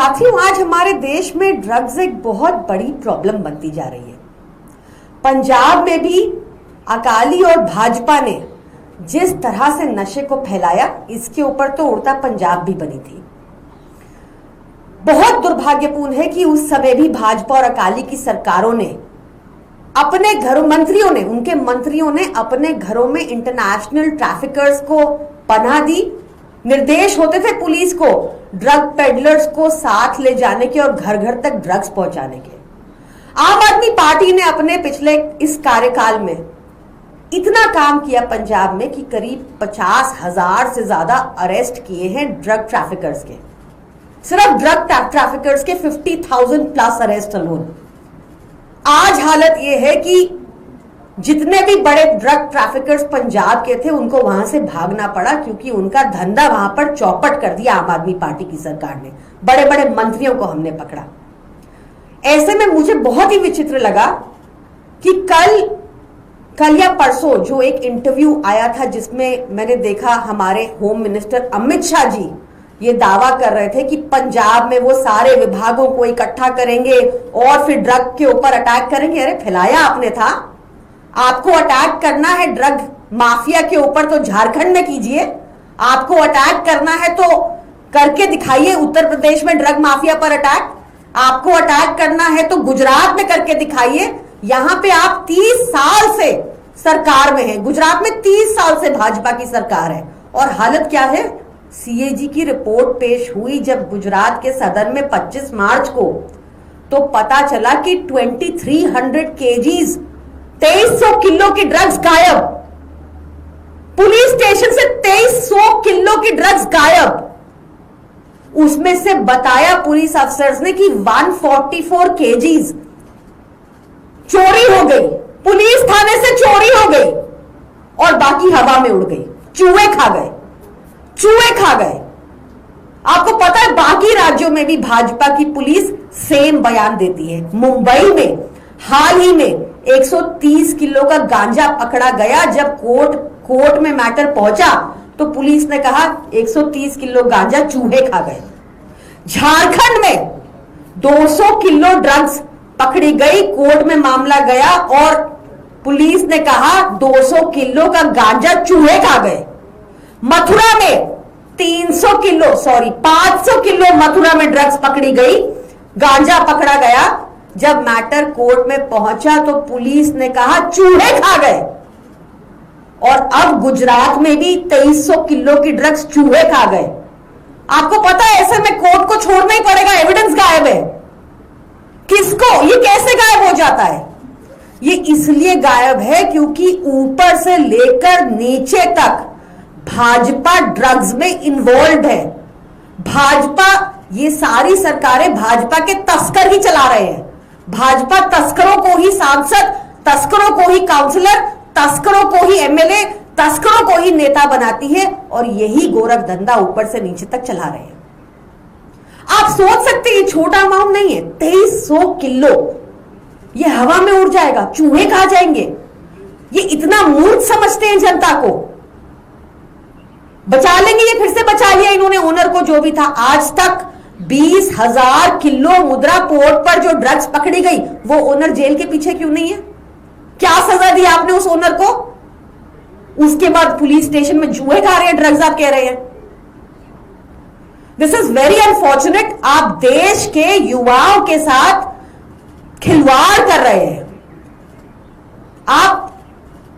साथियों, आज हमारे देश में ड्रग्स एक बहुत बड़ी प्रॉब्लम बनती जा रही है। पंजाब में भी अकाली और भाजपा ने जिस तरह से नशे को फैलाया, इसके ऊपर तो उड़ता पंजाब भी बनी थी। बहुत दुर्भाग्यपूर्ण है कि उस समय भी भाजपा और अकाली की सरकारों ने अपने घरों, उनके मंत्रियों ने अपने घरों में इंटरनेशनल ट्रैफिकर्स को पनाह दी। निर्देश होते थे पुलिस को ड्रग पेडलर्स को साथ ले जाने के और घर घर तक ड्रग्स पहुंचाने के। आम आदमी पार्टी ने अपने पिछले इस कार्यकाल में इतना काम किया पंजाब में कि करीब 50,000 से ज्यादा अरेस्ट किए हैं ड्रग ट्रैफिकर्स के। सिर्फ ड्रग ट्रैफिकर्स के 50,000 प्लस अरेस्ट अलोन। आज हालत यह है कि जितने भी बड़े ड्रग ट्रैफिकर्स पंजाब के थे उनको वहां से भागना पड़ा, क्योंकि उनका धंधा वहां पर चौपट कर दिया आम आदमी पार्टी की सरकार ने। बड़े बड़े मंत्रियों को हमने पकड़ा। ऐसे में मुझे बहुत ही विचित्र लगा कि कल या परसों जो एक इंटरव्यू आया था, जिसमें मैंने देखा हमारे होम मिनिस्टर अमित शाह जी ये दावा कर रहे थे कि पंजाब में वो सारे विभागों को इकट्ठा करेंगे और फिर ड्रग के ऊपर अटैक करेंगे। अरे फैलाया आपने था। आपको अटैक करना है ड्रग माफिया के ऊपर तो झारखंड में कीजिए। आपको अटैक करना है तो करके दिखाइए उत्तर प्रदेश में ड्रग माफिया पर अटैक। आपको अटैक करना है तो गुजरात में करके दिखाइए। यहां पे आप 30 साल से सरकार में हैं। गुजरात में 30 साल से भाजपा की सरकार है और हालत क्या है? सीएजी की रिपोर्ट पेश हुई जब गुजरात के सदन में 25 मार्च को, तो पता चला कि 2300 केजीज 2300 किलो की ड्रग्स गायब। पुलिस स्टेशन से 2300 किलो की ड्रग्स गायब। उसमें से बताया पुलिस अफसर्स ने कि 144 केजीज चोरी हो गई, पुलिस थाने से चोरी हो गई और बाकी हवा में उड़ गई। चूहे खा गए। आपको पता है बाकी राज्यों में भी भाजपा की पुलिस सेम बयान देती है। मुंबई में हाल ही में 130 किलो का गांजा पकड़ा गया। जब कोर्ट में मैटर पहुंचा तो पुलिस ने कहा 130 किलो गांजा चूहे खा गए। झारखंड में 200 किलो ड्रग्स पकड़ी गई, कोर्ट में मामला गया और पुलिस ने कहा 200 किलो का गांजा चूहे खा गए। मथुरा में 500 किलो मथुरा में ड्रग्स पकड़ी गई, गांजा पकड़ा गया। जब मैटर कोर्ट में पहुंचा तो पुलिस ने कहा चूहे खा गए। और अब गुजरात में भी 2300 किलो की ड्रग्स चूहे खा गए। आपको पता है ऐसे में कोर्ट को छोड़ना ही पड़ेगा, एविडेंस गायब है। किसको? ये कैसे गायब हो जाता है? ये इसलिए गायब है क्योंकि ऊपर से लेकर नीचे तक भाजपा ड्रग्स में इन्वॉल्व है। भाजपा, ये सारी सरकारें भाजपा के तस्कर ही चला रहे हैं। भाजपा तस्करों को ही सांसद, तस्करों को ही काउंसलर, तस्करों को ही एमएलए, तस्करों को ही नेता बनाती है और यही गोरख धंधा ऊपर से नीचे तक चला रहे हैं। आप सोच सकते हैं ये छोटा अमाउंट नहीं है। 2300 किलो ये हवा में उड़ जाएगा, चूहे खा जाएंगे। ये इतना मूर्ख समझते हैं जनता को। बचा लेंगे, ये फिर से बचा लिया इन्होंने ओनर को, जो भी था। आज तक 20,000 किलो मुद्रा पोर्ट पर जो ड्रग्स पकड़ी गई, वो ओनर जेल के पीछे क्यों नहीं है? क्या सजा दी आपने उस ओनर को? उसके बाद पुलिस स्टेशन में जुए खा रहे हैं ड्रग्स, आप कह रहे हैं। This is very unfortunate. आप देश के युवाओं के साथ खिलवाड़ कर रहे हैं। आप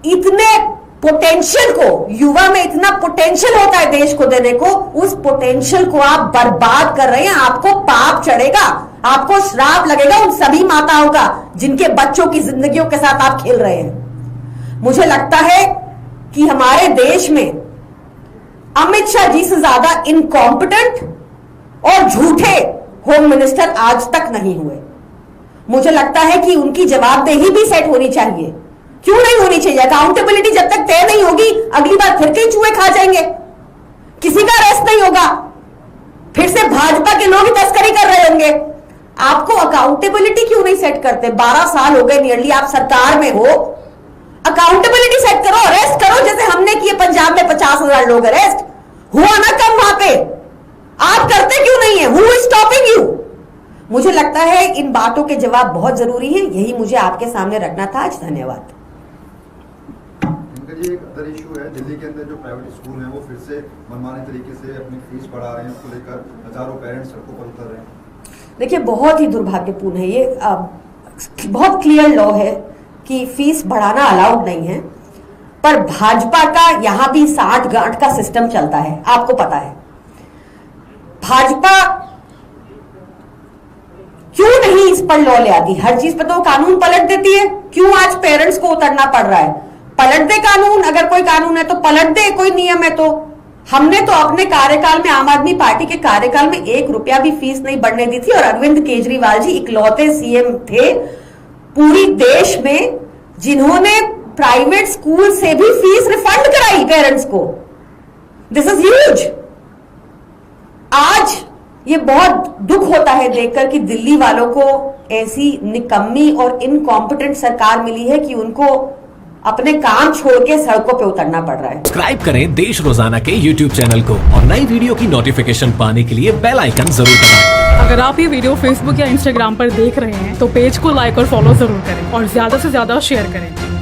इतने पोटेंशियल को, युवा में इतना पोटेंशियल होता है देश को देने को, उस पोटेंशियल को आप बर्बाद कर रहे हैं। आपको पाप चढ़ेगा, आपको श्राप लगेगा उन सभी माताओं का जिनके बच्चों की जिंदगियों के साथ आप खेल रहे हैं। मुझे लगता है कि हमारे देश में अमित शाह जी से ज्यादा इनकॉम्पिटेंट और झूठे होम मिनिस्टर आज तक नहीं हुए। मुझे लगता है कि उनकी जवाबदेही भी सेट होनी चाहिए। क्यों नहीं होनी चाहिए? अकाउंटेबिलिटी जब तक तय नहीं होगी, अगली बार फिर कई चूहे खा जाएंगे, किसी का अरेस्ट नहीं होगा, फिर से भाजपा के लोग ही तस्करी कर रहे होंगे। आपको अकाउंटेबिलिटी क्यों नहीं सेट करते? 12 साल हो गए नियरली आप सरकार में हो। अकाउंटेबिलिटी सेट करो, अरेस्ट करो, जैसे हमने किए पंजाब में 50,000 लोग अरेस्ट हुआ ना कम वहां पे। आप करते क्यों नहीं है? Who is stopping you? मुझे लगता है इन बातों के जवाब बहुत जरूरी हैं, यही मुझे आपके सामने रखना था आज। धन्यवाद। ये एक अदर इशू है, दिल्ली के अंदर जो प्राइवेट स्कूल हैं वो फिर से मनमाने तरीके से अपनी फीस बढ़ा रहे हैं, उसको लेकर हजारों पेरेंट्स सड़कों पर उतर रहे हैं। देखिए बहुत ही दुर्भाग्यपूर्ण है ये। बहुत क्लियर लॉ है कि फीस बढ़ाना अलाउड नहीं है, पर भाजपा का यहां भी साठ गांठ का सिस्टम चलता है, आपको पता है। भाजपा क्यों नहीं इस पर लॉ ले आती? हर चीज पर तो कानून पलट देती है, क्यों आज पेरेंट्स को उतरना पड़ रहा है? पलट दे कानून, अगर कोई कानून है तो पलट दे, कोई नियम है तो। हमने तो अपने कार्यकाल में, आम आदमी पार्टी के कार्यकाल में 1 रुपया भी फीस नहीं बढ़ने दी थी, और अरविंद केजरीवाल जी इकलौते सीएम थे पूरी देश में जिन्होंने प्राइवेट स्कूल से भी फीस रिफंड कराई पेरेंट्स को। This is huge. आज ये बहुत दुख होता है देखकर कि दिल्ली वालों को ऐसी निकम्मी और इनकॉम्पिटेंट सरकार मिली है कि उनको अपने काम छोड़ के सड़कों पे उतरना पड़ रहा है। सब्सक्राइब करें देश रोजाना के YouTube चैनल को और नई वीडियो की नोटिफिकेशन पाने के लिए बेल आइकन जरूर दबाएं। अगर आप ये वीडियो Facebook या Instagram पर देख रहे हैं तो पेज को लाइक और फॉलो जरूर करें और ज्यादा से ज्यादा शेयर करें।